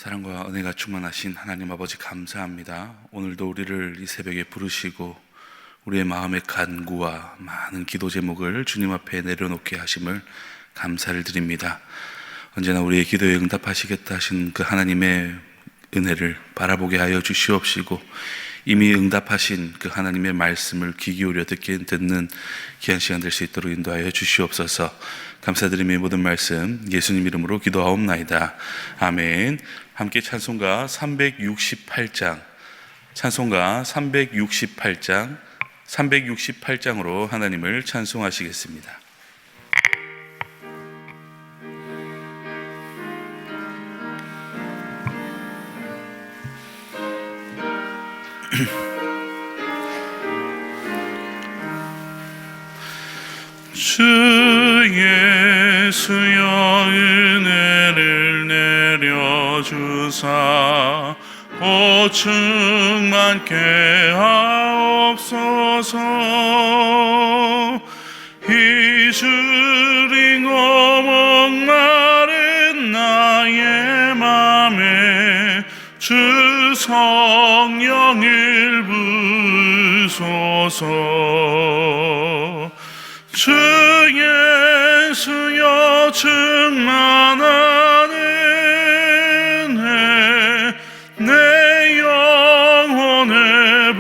사랑과 은혜가 충만하신 하나님 아버지 감사합니다. 오늘도 우리를 이 새벽에 부르시고 우리의 마음의 간구와 많은 기도 제목을 주님 앞에 내려놓게 하심을 감사를 드립니다. 언제나 우리의 기도에 응답하시겠다 하신 그 하나님의 은혜를 바라보게 하여 주시옵시고, 이미 응답하신 그 하나님의 말씀을 귀 기울여 듣는 귀한 시간 될 수 있도록 인도하여 주시옵소서. 감사드리며 모든 말씀 예수님 이름으로 기도하옵나이다. 아멘. 함께 찬송가 368장, 찬송가 368장으로 하나님을 찬송하시겠습니다. 주 예수여 은혜를 내려주사 오 충만케 하옵소서. 이주리고 목마른 나의 맘에 주 성령을 부소서. 주 예수여 충만한 은혜 내 영혼에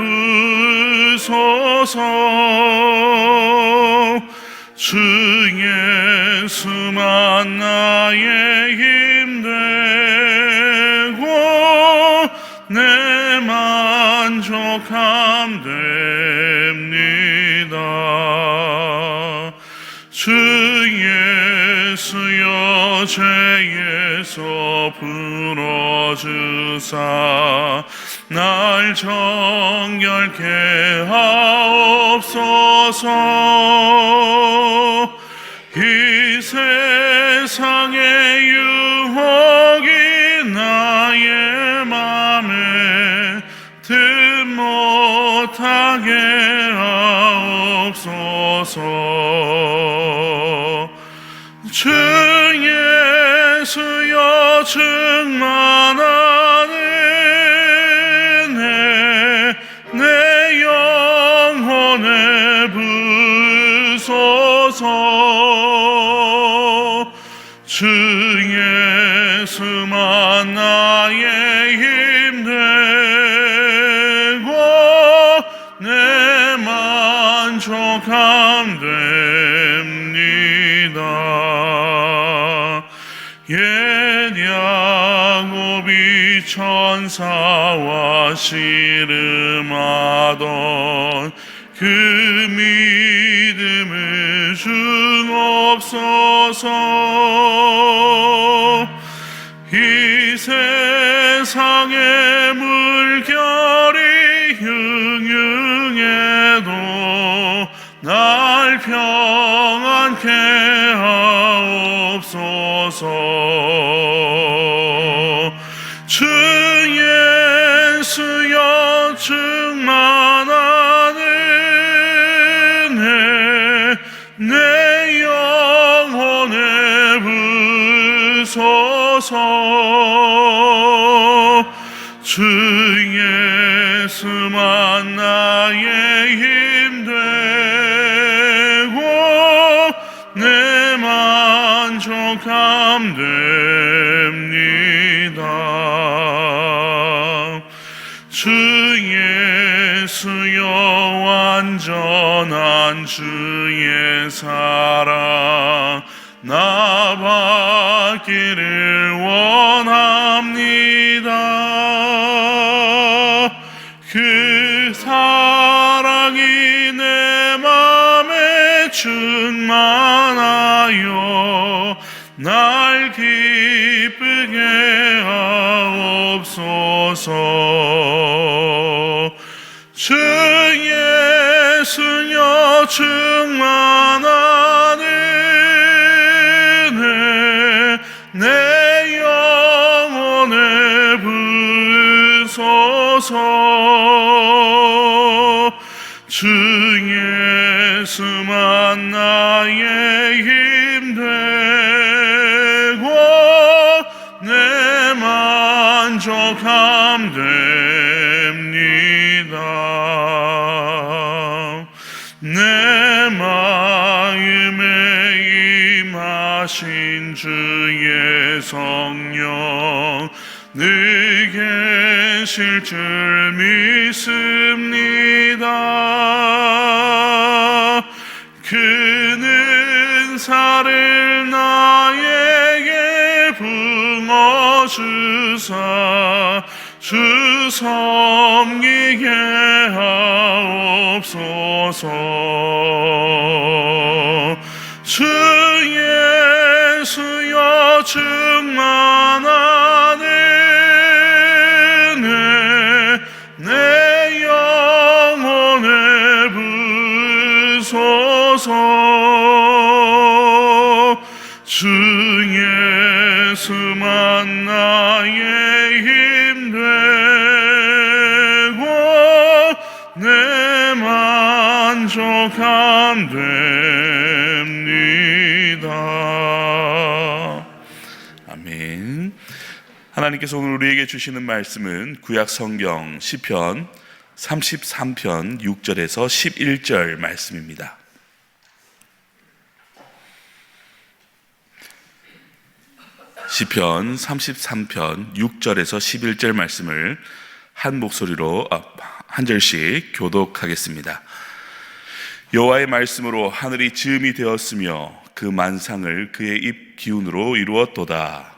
부소서. 주 예수만 나의 힘 되고 내 만족함 됩니다. 주 예수여 죄에서 풀어주사 날 정결케 하옵소서. 이 세상의 유혹이 나의 맘에 듭 못하게 하옵소서. 주 예수여 충만한 은혜 내 영혼에 부소서. 주 예수만 나의 힘 되고 내 만족함 됩니다. 옛 야곱이 천사와 씨름하던 그 믿음을 주옵소서. 이 세상의 물결이 흉흉해도 날 평안케 하옵소서. 주 예수여 충만한 은혜 내 영혼에 부소서. 주 예수만 나의 힘 되고 내 만족함 됩니다. 주 예수여 완전한 주의 사랑 나 받기를 원합니다. 그 사랑이 내 맘에 충만하여 날 기쁘게 하옵소서. 주 예수여 충만한 은혜 내 영혼에 부소서. 주 예수만 나의 힘 되고 내 맘 만족함됩니다. 내 마음에 임하신 주의 성령 늘 계실 줄 믿습니다. 그는 은사를 나에게 부어주사 주 섬기게 하옵소서. 주 예수여 충만한 은혜 내 영혼에 부소서. 주 예수만 나의 힘 되고 내 만족함 됩니다. 아멘. 하나님께서 오늘 우리에게 주시는 말씀은 구약 성경 시편 33편 6절에서 11절 말씀입니다. 시편 33편 6절에서 11절 말씀을 한 목소리로 한 절씩 교독하겠습니다. 여호와의 말씀으로 하늘이 지음이 되었으며 그 만상을 그의 입 기운으로 이루었도다.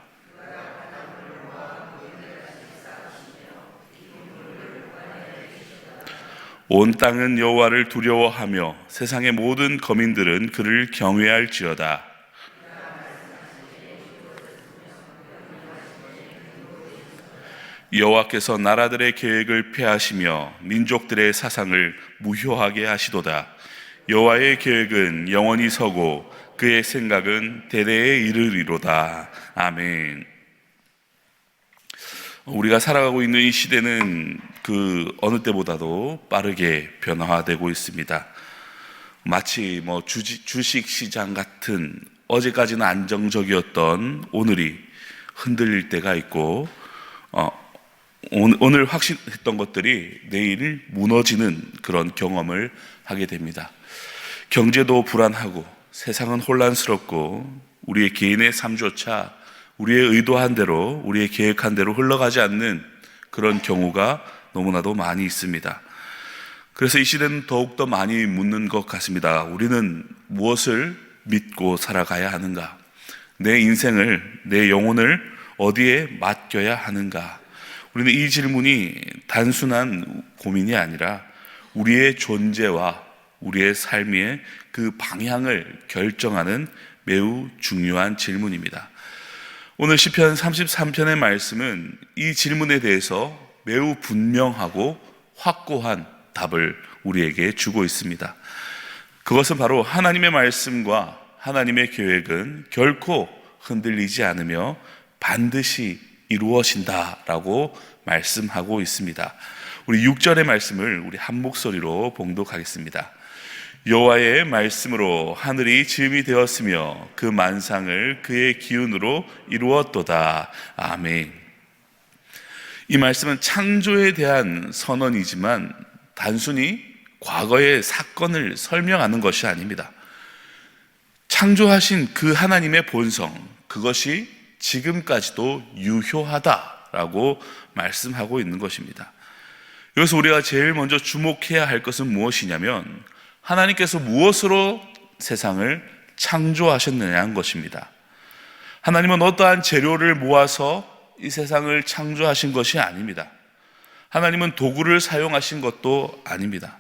온 땅은 여호와를 두려워하며 세상의 모든 거민들은 그를 경외할지어다. 여호와께서 나라들의 계획을 폐하시며 민족들의 사상을 무효하게 하시도다. 여호와의 계획은 영원히 서고 그의 생각은 대대에 이르리로다. 아멘. 우리가 살아가고 있는 이 시대는 그 어느 때보다도 빠르게 변화되고 있습니다. 마치 주식 시장 같은 어제까지는 안정적이었던 오늘이 흔들릴 때가 있고 오늘 확신했던 것들이 내일 무너지는 그런 경험을 하게 됩니다. 경제도 불안하고 세상은 혼란스럽고 우리의 개인의 삶조차 우리의 의도한 대로 우리의 계획한 대로 흘러가지 않는 그런 경우가 너무나도 많이 있습니다. 그래서 이 시대는 더욱더 많이 묻는 것 같습니다. 우리는 무엇을 믿고 살아가야 하는가? 내 인생을, 내 영혼을 어디에 맡겨야 하는가? 우리는 이 질문이 단순한 고민이 아니라 우리의 존재와 우리의 삶의 그 방향을 결정하는 매우 중요한 질문입니다. 오늘 시편 33편의 말씀은 이 질문에 대해서 매우 분명하고 확고한 답을 우리에게 주고 있습니다. 그것은 바로 하나님의 말씀과 하나님의 계획은 결코 흔들리지 않으며 반드시 이루어진다라고 말씀하고 있습니다. 우리 6절의 말씀을 우리 한 목소리로 봉독하겠습니다. 여호와의 말씀으로 하늘이 지음이 되었으며 그 만상을 그의 기운으로 이루었도다. 아멘. 이 말씀은 창조에 대한 선언이지만 단순히 과거의 사건을 설명하는 것이 아닙니다. 창조하신 그 하나님의 본성, 그것이 지금까지도 유효하다라고 말씀하고 있는 것입니다. 여기서 우리가 제일 먼저 주목해야 할 것은 무엇이냐면 하나님께서 무엇으로 세상을 창조하셨느냐는 것입니다. 하나님은 어떠한 재료를 모아서 이 세상을 창조하신 것이 아닙니다. 하나님은 도구를 사용하신 것도 아닙니다.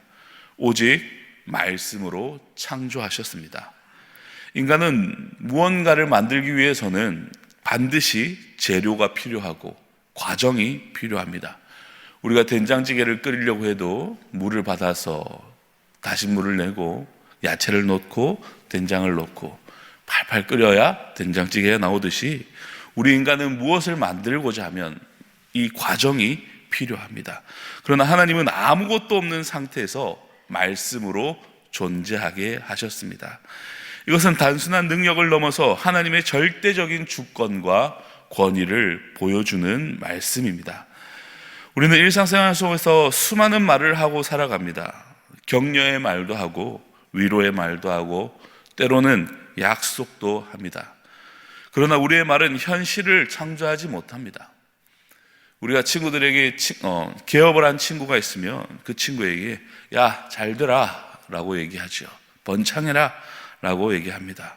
오직 말씀으로 창조하셨습니다. 인간은 무언가를 만들기 위해서는 반드시 재료가 필요하고 과정이 필요합니다. 우리가 된장찌개를 끓이려고 해도 물을 받아서 다시 물을 내고 야채를 넣고 된장을 넣고 팔팔 끓여야 된장찌개가 나오듯이 우리 인간은 무엇을 만들고자 하면 이 과정이 필요합니다. 그러나 하나님은 아무것도 없는 상태에서 말씀으로 존재하게 하셨습니다. 이것은 단순한 능력을 넘어서 하나님의 절대적인 주권과 권위를 보여주는 말씀입니다. 우리는 일상생활 속에서 수많은 말을 하고 살아갑니다. 격려의 말도 하고 위로의 말도 하고 때로는 약속도 합니다. 그러나 우리의 말은 현실을 창조하지 못합니다. 우리가 친구들에게 개업을 한 친구가 있으면 그 친구에게 야, 잘 되라 라고 얘기하죠. 번창해라 라고 얘기합니다.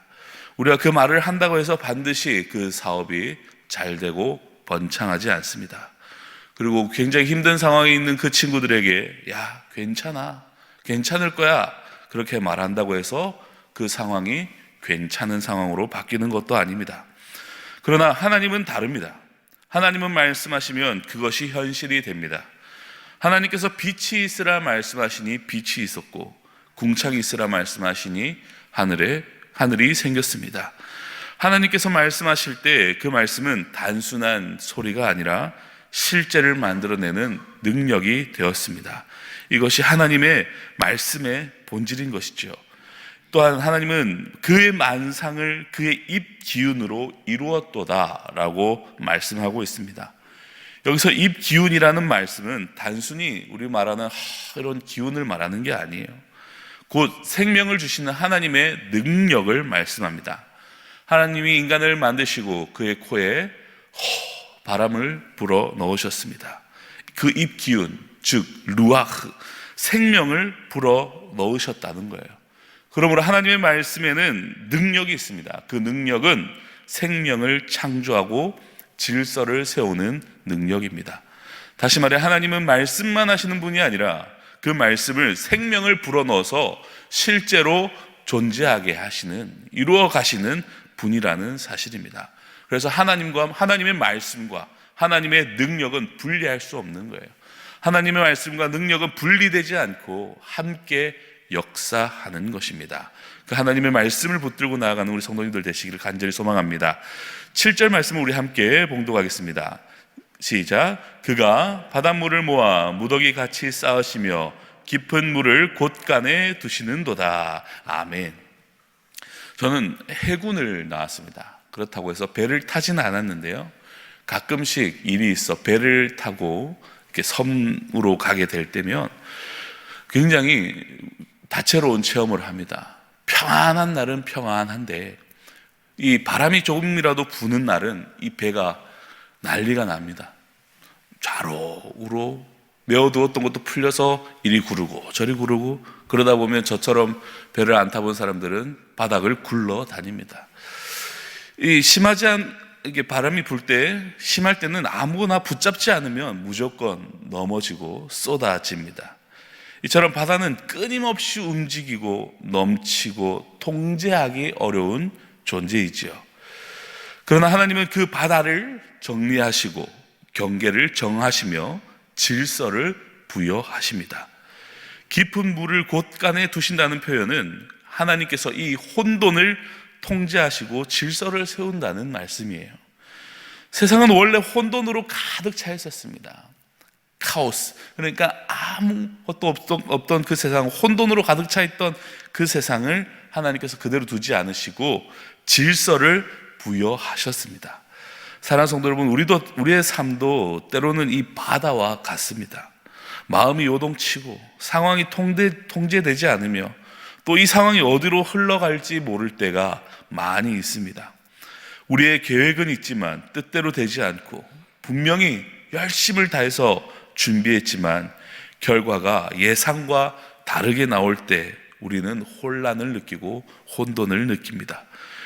우리가 그 말을 한다고 해서 반드시 그 사업이 잘 되고 번창하지 않습니다. 그리고 굉장히 힘든 상황에 있는 그 친구들에게 야, 괜찮아, 괜찮을 거야 그렇게 말한다고 해서 그 상황이 괜찮은 상황으로 바뀌는 것도 아닙니다. 그러나 하나님은 다릅니다. 하나님은 말씀하시면 그것이 현실이 됩니다. 하나님께서 빛이 있으라 말씀하시니 빛이 있었고 궁창이 있으라 말씀하시니 하늘이 생겼습니다. 하나님께서 말씀하실 때 그 말씀은 단순한 소리가 아니라 실제를 만들어내는 능력이 되었습니다. 이것이 하나님의 말씀의 본질인 것이죠. 또한 하나님은 그의 만상을 그의 입 기운으로 이루었도다 라고 말씀하고 있습니다. 여기서 입 기운이라는 말씀은 단순히 우리 말하는 이런 기운을 말하는 게 아니에요. 곧 생명을 주시는 하나님의 능력을 말씀합니다. 하나님이 인간을 만드시고 그의 코에 바람을 불어 넣으셨습니다. 그 입 기운, 즉 루아흐, 생명을 불어 넣으셨다는 거예요. 그러므로 하나님의 말씀에는 능력이 있습니다. 그 능력은 생명을 창조하고 질서를 세우는 능력입니다. 다시 말해 하나님은 말씀만 하시는 분이 아니라 그 말씀을 생명을 불어넣어서 실제로 존재하게 하시는, 이루어 가시는 분이라는 사실입니다. 그래서 하나님의 말씀과 하나님의 능력은 분리할 수 없는 거예요. 하나님의 말씀과 능력은 분리되지 않고 함께 역사하는 것입니다. 그 하나님의 말씀을 붙들고 나아가는 우리 성도님들 되시기를 간절히 소망합니다. 7절 말씀을 우리 함께 봉독하겠습니다. 시작. 그가 바닷물을 모아 무더기 같이 쌓으시며 깊은 물을 곳간에 두시는도다. 아멘. 저는 해군을 나왔습니다. 그렇다고 해서 배를 타지는 않았는데요, 가끔씩 일이 있어 배를 타고 이렇게 섬으로 가게 될 때면 굉장히 다채로운 체험을 합니다. 평안한 날은 평안한데 이 바람이 조금이라도 부는 날은 이 배가 난리가 납니다. 좌로 우로 메어두었던 것도 풀려서 이리 구르고 저리 구르고, 그러다 보면 저처럼 배를 안 타본 사람들은 바닥을 굴러 다닙니다. 이 이게 바람이 불 때, 심할 때는 아무거나 붙잡지 않으면 무조건 넘어지고 쏟아집니다. 이처럼 바다는 끊임없이 움직이고 넘치고 통제하기 어려운 존재이지요. 그러나 하나님은 그 바다를 정리하시고 경계를 정하시며 질서를 부여하십니다. 깊은 물을 곳간에 두신다는 표현은 하나님께서 이 혼돈을 통제하시고 질서를 세운다는 말씀이에요. 세상은 원래 혼돈으로 가득 차 있었습니다. 카오스, 그러니까 아무것도 없던 그 세상, 혼돈으로 가득 차 있던 그 세상을 하나님께서 그대로 두지 않으시고 질서를 부여하셨습니다. 사랑하는 성도 여러분, 우리의 삶도 때로는 이 바다와 같습니다. 마음이 요동치고 상황이 통제되지 않으며 또 이 상황이 어디로 흘러갈지 모를 때가 많이 있습니다. 우리의 계획은 있지만 뜻대로 되지 않고, 분명히 열심을 다해서 준비했지만 결과가 예상과 다르게 나올 때 우리는 혼란을 느끼고 혼돈을 느낍니다.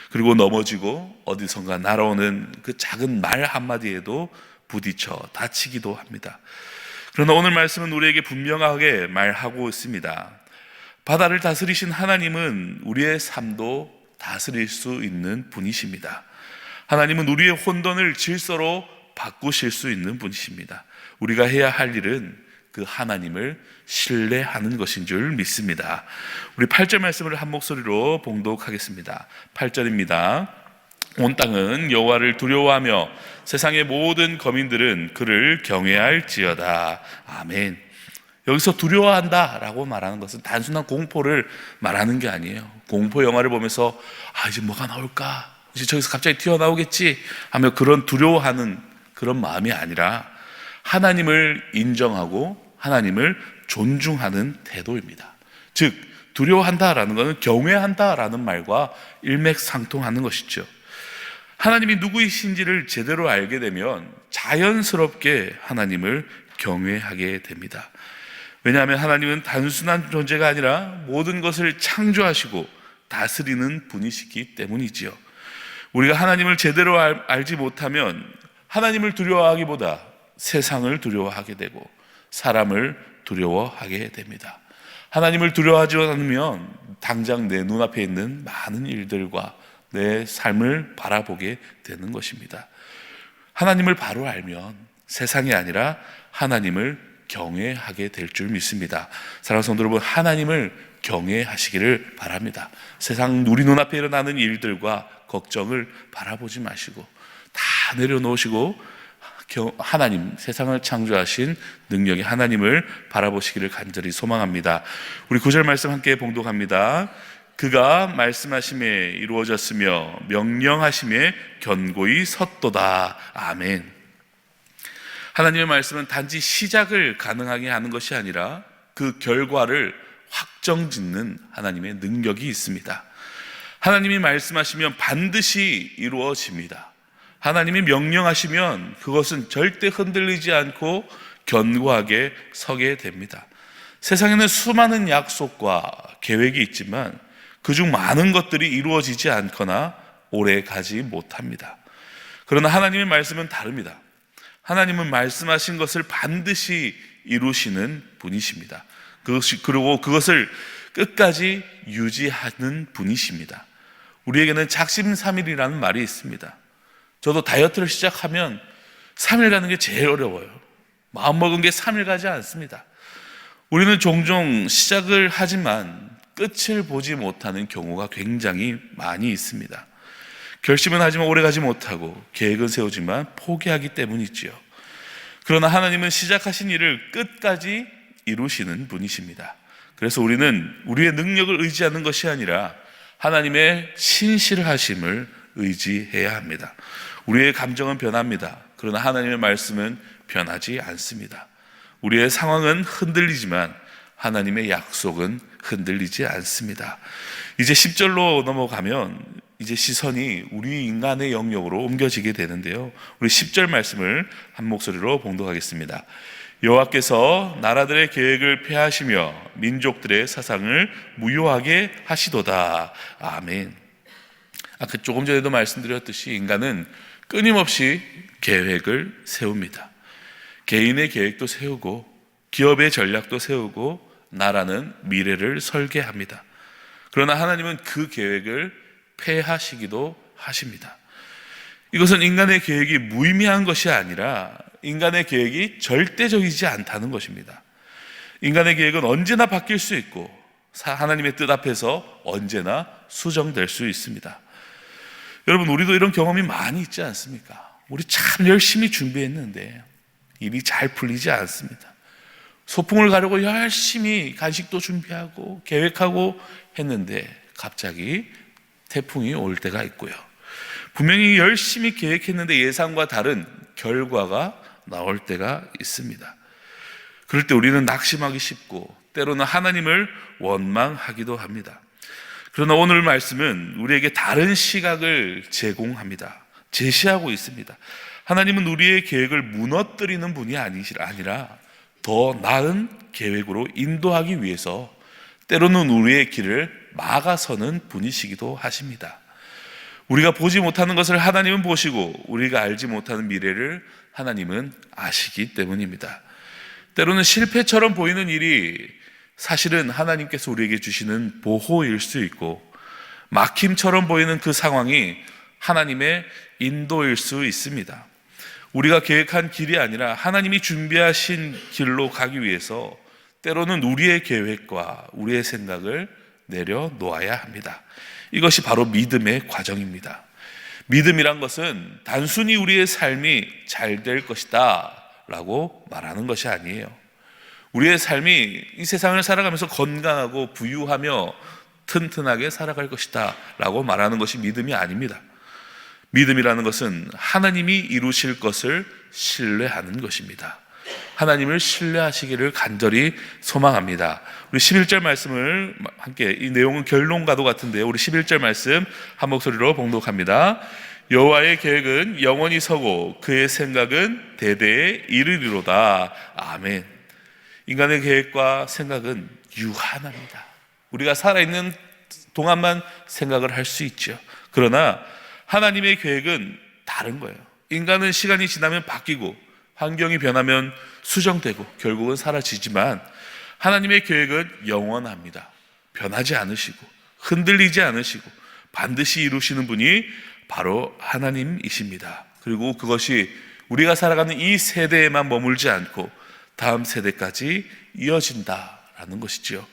그리고 넘어지고 어디선가 날아오는 그 작은 말 한마디에도 부딪혀 다치기도 합니다. 그러나 오늘 말씀은 우리에게 분명하게 말하고 있습니다. 바다를 다스리신 하나님은 우리의 삶도 다스릴 수 있는 분이십니다. 하나님은 우리의 혼돈을 질서로 바꾸실 수 있는 분이십니다. 우리가 해야 할 일은 그 하나님을 신뢰하는 것인 줄 믿습니다. 우리 8절 말씀을 한 목소리로 봉독하겠습니다. 8절입니다. 온 땅은 여호와를 두려워하며 세상의 모든 거민들은 그를 경외할지어다. 아멘. 여기서 두려워한다 라고 말하는 것은 단순한 공포를 말하는 게 아니에요. 공포 영화를 보면서 이제 뭐가 나올까, 이제 저기서 갑자기 튀어나오겠지 하며 그런 두려워하는 그런 마음이 아니라 하나님을 인정하고 하나님을 존중하는 태도입니다. 즉 두려워한다라는 것은 경외한다라는 말과 일맥상통하는 것이죠. 하나님이 누구이신지를 제대로 알게 되면 자연스럽게 하나님을 경외하게 됩니다. 왜냐하면 하나님은 단순한 존재가 아니라 모든 것을 창조하시고 다스리는 분이시기 때문이지요. 우리가 하나님을 제대로 알지 못하면 하나님을 두려워하기보다 세상을 두려워하게 되고 사람을 두려워하게 됩니다. 하나님을 두려워하지 않으면 당장 내 눈앞에 있는 많은 일들과 내 삶을 바라보게 되는 것입니다. 하나님을 바로 알면 세상이 아니라 하나님을 경외하게 될 줄 믿습니다. 사랑하는 성도 여러분, 하나님을 경외하시기를 바랍니다. 세상 우리 눈앞에 일어나는 일들과 걱정을 바라보지 마시고 다 내려놓으시고 하나님, 세상을 창조하신 능력의 하나님을 바라보시기를 간절히 소망합니다. 우리 9절 말씀 함께 봉독합니다. 그가 말씀하심에 이루어졌으며 명령하심에 견고히 섰도다. 아멘. 하나님의 말씀은 단지 시작을 가능하게 하는 것이 아니라 그 결과를 확정짓는 하나님의 능력이 있습니다. 하나님이 말씀하시면 반드시 이루어집니다. 하나님이 명령하시면 그것은 절대 흔들리지 않고 견고하게 서게 됩니다. 세상에는 수많은 약속과 계획이 있지만 그중 많은 것들이 이루어지지 않거나 오래 가지 못합니다. 그러나 하나님의 말씀은 다릅니다. 하나님은 말씀하신 것을 반드시 이루시는 분이십니다. 그리고 그것을 끝까지 유지하는 분이십니다. 우리에게는 작심삼일이라는 말이 있습니다. 저도 다이어트를 시작하면 3일 가는 게 제일 어려워요. 마음먹은 게 3일 가지 않습니다. 우리는 종종 시작을 하지만 끝을 보지 못하는 경우가 굉장히 많이 있습니다. 결심은 하지만 오래 가지 못하고 계획은 세우지만 포기하기 때문이지요. 그러나 하나님은 시작하신 일을 끝까지 이루시는 분이십니다. 그래서 우리는 우리의 능력을 의지하는 것이 아니라 하나님의 신실하심을 의지해야 합니다. 우리의 감정은 변합니다. 그러나 하나님의 말씀은 변하지 않습니다. 우리의 상황은 흔들리지만 하나님의 약속은 흔들리지 않습니다. 이제 10절로 넘어가면 이제 시선이 우리 인간의 영역으로 옮겨지게 되는데요. 우리 10절 말씀을 한 목소리로 봉독하겠습니다. 여호와께서 나라들의 계획을 폐하시며 민족들의 사상을 무효하게 하시도다. 아멘. 아까 조금 전에도 말씀드렸듯이 인간은 끊임없이 계획을 세웁니다. 개인의 계획도 세우고 기업의 전략도 세우고 나라는 미래를 설계합니다. 그러나 하나님은 그 계획을 폐하시기도 하십니다. 이것은 인간의 계획이 무의미한 것이 아니라 인간의 계획이 절대적이지 않다는 것입니다. 인간의 계획은 언제나 바뀔 수 있고 하나님의 뜻 앞에서 언제나 수정될 수 있습니다. 여러분, 우리도 이런 경험이 많이 있지 않습니까? 우리 참 열심히 준비했는데 일이 잘 풀리지 않습니다. 소풍을 가려고 열심히 간식도 준비하고 계획하고 했는데 갑자기 태풍이 올 때가 있고요. 분명히 열심히 계획했는데 예상과 다른 결과가 나올 때가 있습니다. 그럴 때 우리는 낙심하기 쉽고 때로는 하나님을 원망하기도 합니다. 그러나 오늘 말씀은 우리에게 다른 시각을 제공합니다. 제시하고 있습니다. 하나님은 우리의 계획을 무너뜨리는 분이 아니라 더 나은 계획으로 인도하기 위해서 때로는 우리의 길을 막아서는 분이시기도 하십니다. 우리가 보지 못하는 것을 하나님은 보시고 우리가 알지 못하는 미래를 하나님은 아시기 때문입니다. 때로는 실패처럼 보이는 일이 사실은 하나님께서 우리에게 주시는 보호일 수 있고 막힘처럼 보이는 그 상황이 하나님의 인도일 수 있습니다. 우리가 계획한 길이 아니라 하나님이 준비하신 길로 가기 위해서 때로는 우리의 계획과 우리의 생각을 내려놓아야 합니다. 이것이 바로 믿음의 과정입니다. 믿음이란 것은 단순히 우리의 삶이 잘 될 것이다 라고 말하는 것이 아니에요. 우리의 삶이 이 세상을 살아가면서 건강하고 부유하며 튼튼하게 살아갈 것이다 라고 말하는 것이 믿음이 아닙니다. 믿음이라는 것은 하나님이 이루실 것을 신뢰하는 것입니다. 하나님을 신뢰하시기를 간절히 소망합니다. 우리 11절 말씀을 함께, 이 내용은 결론과도 같은데요, 우리 11절 말씀 한 목소리로 봉독합니다. 여호와의 계획은 영원히 서고 그의 생각은 대대에 이르리로다. 아멘. 인간의 계획과 생각은 유한합니다. 우리가 살아있는 동안만 생각을 할 수 있죠. 그러나 하나님의 계획은 다른 거예요. 인간은 시간이 지나면 바뀌고 환경이 변하면 수정되고 결국은 사라지지만 하나님의 계획은 영원합니다. 변하지 않으시고 흔들리지 않으시고 반드시 이루시는 분이 바로 하나님이십니다. 그리고 그것이 우리가 살아가는 이 세대에만 머물지 않고 다음 세대까지 이어진다라는 것이지요.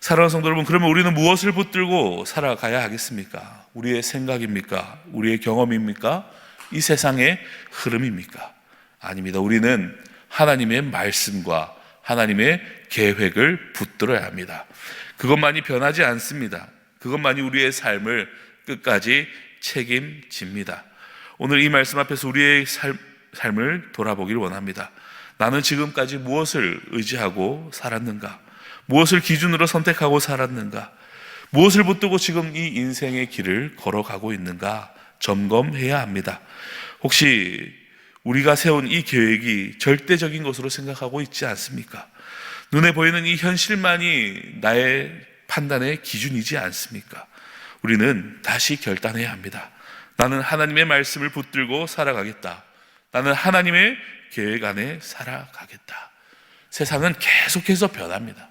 사랑하는 성도 여러분, 그러면 우리는 무엇을 붙들고 살아가야 하겠습니까? 우리의 생각입니까? 우리의 경험입니까? 이 세상의 흐름입니까? 아닙니다. 우리는 하나님의 말씀과 하나님의 계획을 붙들어야 합니다. 그것만이 변하지 않습니다. 그것만이 우리의 삶을 끝까지 책임집니다. 오늘 이 말씀 앞에서 우리의 삶을 돌아보기를 원합니다. 나는 지금까지 무엇을 의지하고 살았는가? 무엇을 기준으로 선택하고 살았는가? 무엇을 붙들고 지금 이 인생의 길을 걸어가고 있는가? 점검해야 합니다. 혹시 우리가 세운 이 계획이 절대적인 것으로 생각하고 있지 않습니까? 눈에 보이는 이 현실만이 나의 판단의 기준이지 않습니까? 우리는 다시 결단해야 합니다. 나는 하나님의 말씀을 붙들고 살아가겠다. 나는 하나님의 계획 안에 살아가겠다. 세상은 계속해서 변합니다.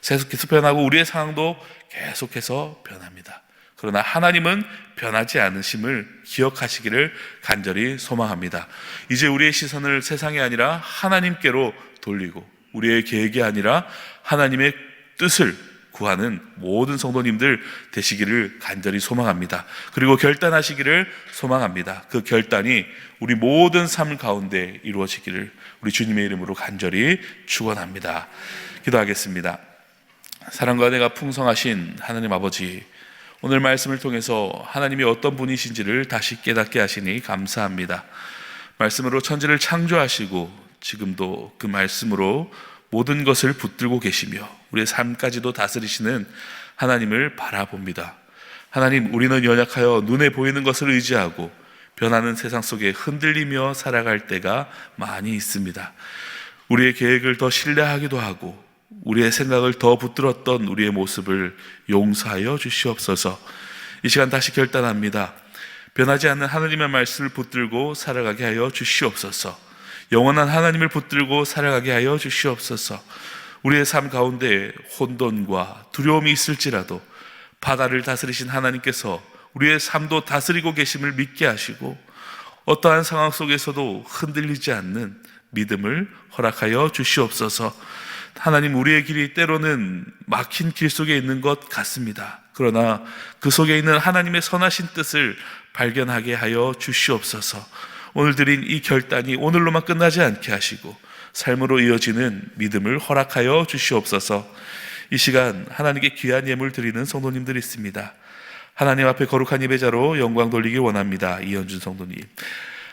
계속해서 변하고 우리의 상황도 계속해서 변합니다. 그러나 하나님은 변하지 않으심을 기억하시기를 간절히 소망합니다. 이제 우리의 시선을 세상이 아니라 하나님께로 돌리고 우리의 계획이 아니라 하나님의 뜻을 구하는 모든 성도님들 되시기를 간절히 소망합니다. 그리고 결단하시기를 소망합니다. 그 결단이 우리 모든 삶 가운데 이루어지기를 우리 주님의 이름으로 간절히 축원합니다. 기도하겠습니다. 사랑과 은혜가 풍성하신 하나님 아버지, 오늘 말씀을 통해서 하나님이 어떤 분이신지를 다시 깨닫게 하시니 감사합니다. 말씀으로 천지를 창조하시고 지금도 그 말씀으로 모든 것을 붙들고 계시며 우리의 삶까지도 다스리시는 하나님을 바라봅니다. 하나님, 우리는 연약하여 눈에 보이는 것을 의지하고 변하는 세상 속에 흔들리며 살아갈 때가 많이 있습니다. 우리의 계획을 더 신뢰하기도 하고 우리의 생각을 더 붙들었던 우리의 모습을 용서하여 주시옵소서. 이 시간 다시 결단합니다. 변하지 않는 하나님의 말씀을 붙들고 살아가게 하여 주시옵소서. 영원한 하나님을 붙들고 살아가게 하여 주시옵소서. 우리의 삶 가운데 혼돈과 두려움이 있을지라도 바다를 다스리신 하나님께서 우리의 삶도 다스리고 계심을 믿게 하시고 어떠한 상황 속에서도 흔들리지 않는 믿음을 허락하여 주시옵소서. 하나님, 우리의 길이 때로는 막힌 길 속에 있는 것 같습니다. 그러나 그 속에 있는 하나님의 선하신 뜻을 발견하게 하여 주시옵소서. 오늘 드린 이 결단이 오늘로만 끝나지 않게 하시고 삶으로 이어지는 믿음을 허락하여 주시옵소서. 이 시간 하나님께 귀한 예물 드리는 성도님들이 있습니다. 하나님 앞에 거룩한 예배자로 영광 돌리길 원합니다. 이현준 성도님,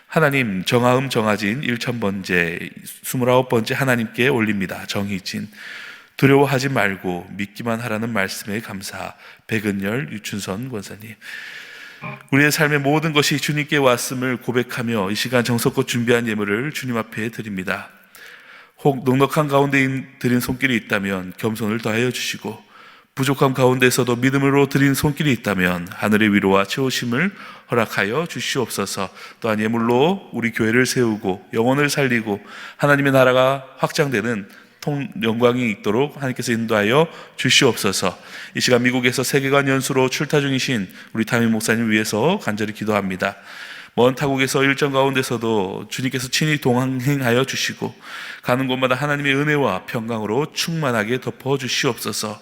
하나님 정하음 정하진 1000번째 29번째 하나님께 올립니다. 정희진, 두려워하지 말고 믿기만 하라는 말씀에 감사 백은열 유춘선 권사님, 우리의 삶의 모든 것이 주님께 왔음을 고백하며 이 시간 정성껏 준비한 예물을 주님 앞에 드립니다. 혹 넉넉한 가운데 드린 손길이 있다면 겸손을 더하여 주시고 부족함 가운데서도 믿음으로 드린 손길이 있다면 하늘의 위로와 채우심을 허락하여 주시옵소서. 또한 예물로 우리 교회를 세우고 영혼을 살리고 하나님의 나라가 확장되는 영광이 있도록 하나님께서 인도하여 주시옵소서. 이 시간 미국에서 세계관 연수로 출타 중이신 우리 담임 목사님 위해서 간절히 기도합니다. 먼 타국에서 일정 가운데서도 주님께서 친히 동행하여 주시고 가는 곳마다 하나님의 은혜와 평강으로 충만하게 덮어 주시옵소서.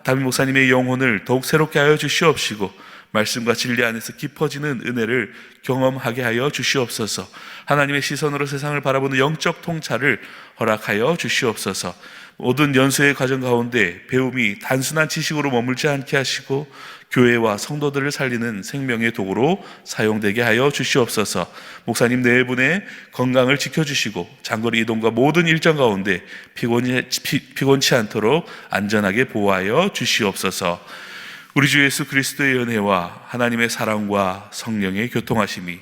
담임 목사님의 영혼을 더욱 새롭게 하여 주시옵시고 말씀과 진리 안에서 깊어지는 은혜를 경험하게 하여 주시옵소서. 하나님의 시선으로 세상을 바라보는 영적 통찰을 허락하여 주시옵소서. 모든 연수의 과정 가운데 배움이 단순한 지식으로 머물지 않게 하시고 교회와 성도들을 살리는 생명의 도구로 사용되게 하여 주시옵소서. 목사님 네 분의 건강을 지켜주시고 장거리 이동과 모든 일정 가운데 피곤치 않도록 안전하게 보호하여 주시옵소서. 우리 주 예수 그리스도의 은혜와 하나님의 사랑과 성령의 교통하심이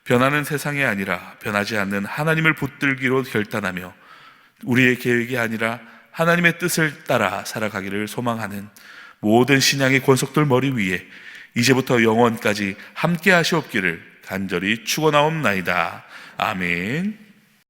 변하는 세상이 아니라 변하지 않는 하나님을 붙들기로 결단하며 우리의 계획이 아니라 하나님의 뜻을 따라 살아가기를 소망하는 모든 신앙의 권속들 머리 위에 이제부터 영원까지 함께 하시옵기를 간절히 축원하옵나이다. 아멘.